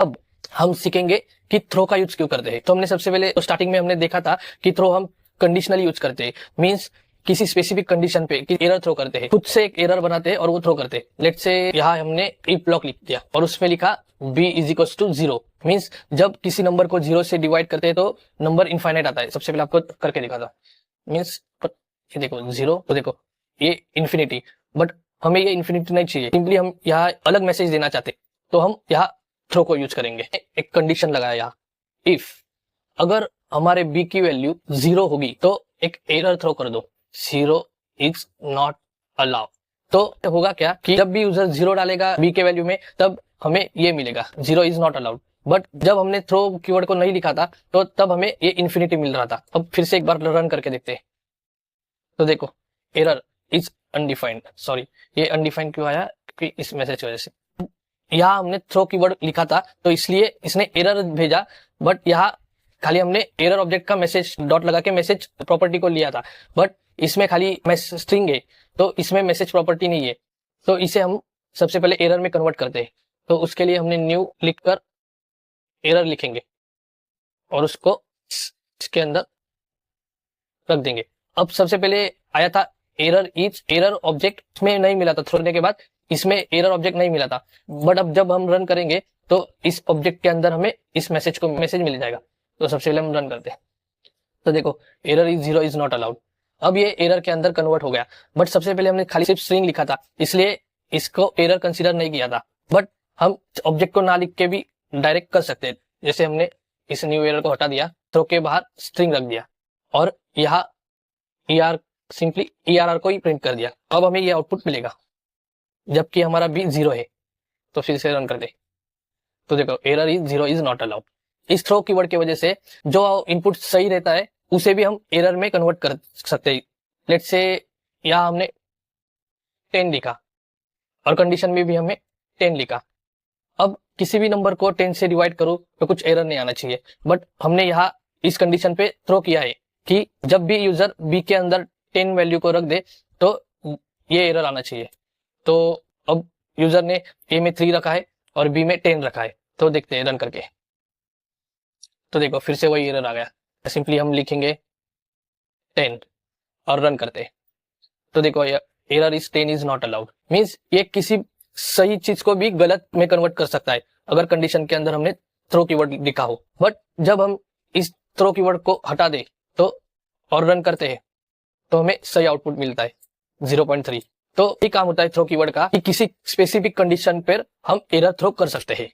अब हम सीखेंगे कि थ्रो का यूज क्यों करते हैं। तो हमने सबसे पहले स्टार्टिंग में हमने देखा था कि थ्रो हम कंडीशनली यूज करते हैं, मींस किसी स्पेसिफिक कंडीशन पे एरर थ्रो करते हैं, खुद से एक एरर बनाते हैं और वो थ्रो करते हैं। लेट्स से यहाँ हमने इफ ब्लॉक लिख दिया और उसमें लिखा b is equal to 0, means जब किसी नंबर को 0 से डिवाइड करते हैं तो नंबर इनफाइनाइट आता है। सबसे पहले आपको करके दिखा था, मीन्स ये देखो 0, तो देखो ये इन्फिनिटी, बट हमें ये इन्फिनिटी नहीं चाहिए, सिंपली हम यहाँ अलग मैसेज देना चाहते, तो हम यहाँ थ्रो को यूज करेंगे। एक कंडीशन लगाया यहाँ, इफ अगर हमारे b की वैल्यू 0 होगी तो एक एरर थ्रो कर दो, 0 इज नॉट अलाउड। तो होगा क्या कि जब भी यूजर 0 डालेगा b के वैल्यू में तब हमें ये मिलेगा 0 इज नॉट अलाउड। बट जब हमने थ्रो कीवर्ड को नहीं लिखा था तो तब हमें ये इन्फिनिटी मिल रहा था। अब फिर से एक बार रन करके देखते हैं। तो देखो एरर इज अनडिफाइंड, सॉरी ये अनडिफाइंड क्यों आया, क्योंकि इस मैसेज की वजह से। यहाँ हमने थ्रो कीवर्ड लिखा था तो इसलिए इसने एरर भेजा, बट यहाँ खाली हमने एरर ऑब्जेक्ट का मैसेज डॉट लगा के मैसेज प्रॉपर्टी को लिया था, बट इसमें खाली स्ट्रिंग है तो इसमें मैसेज प्रॉपर्टी नहीं है। तो इसे हम सबसे पहले एरर में कन्वर्ट करते हैं। तो उसके लिए हमने न्यू लिखकर एरर लिखेंगे और उसको इसके अंदर रख देंगे। अब सबसे पहले आया था एरर इज एरर ऑब्जेक्ट में नहीं मिला था, छोड़ने के बाद इसमें एरर ऑब्जेक्ट नहीं मिला था, बट अब जब हम रन करेंगे तो इस ऑब्जेक्ट के अंदर हमें इस मैसेज को मैसेज मिल जाएगा। तो सबसे पहले हम रन करते हैं। तो देखो error is 0 is not allowed, अब ये एरर के अंदर कन्वर्ट हो गया। बट सबसे पहले हमने खाली सिर्फ स्ट्रिंग लिखा था इसलिए इसको एरर कंसीडर नहीं किया था। बट हम ऑब्जेक्ट को ना लिख के भी डायरेक्ट कर सकते हैं, जैसे हमने इस न्यू एरर को हटा दिया, थ्रो के बाहर स्ट्रिंग रख दिया और यहाँ सिंपली ERR को ही प्रिंट कर दिया। अब हमें ये आउटपुट मिलेगा जबकि हमारा b 0 है। तो फिर से रन कर दे, तो देखो error is 0 is not allowed. इस थ्रो कीवर्ड की वजह से जो इनपुट सही रहता है उसे भी हम एरर में कन्वर्ट कर सकते हैं। लेट्स से यहाँ हमने 10 लिखा और कंडीशन में भी हमें 10 लिखा। अब किसी भी नंबर को 10 से डिवाइड करो तो कुछ एरर नहीं आना चाहिए, बट हमने यहाँ इस कंडीशन पे थ्रो किया है कि जब भी यूजर b के अंदर 10 वैल्यू को रख दे तो ये एरर आना चाहिए। तो अब यूजर ने a में 3 रखा है और b में 10 रखा है, तो देखते हैं रन करके। तो देखो फिर से वही एरर आ गया, सिंपली हम लिखेंगे 10 और रन करते हैं। तो देखो error is 10 is not allowed, means ये किसी सही चीज को भी गलत में कन्वर्ट कर सकता है अगर कंडीशन के अंदर हमने थ्रो कीवर्ड लिखा हो। बट जब हम इस थ्रो कीवर्ड को हटा दे तो और रन करते हैं तो हमें सही आउटपुट मिलता है 0.3। तो ये काम होता है थ्रो कीवर्ड का कि किसी स्पेसिफिक कंडीशन पर हम एरर थ्रो कर सकते हैं।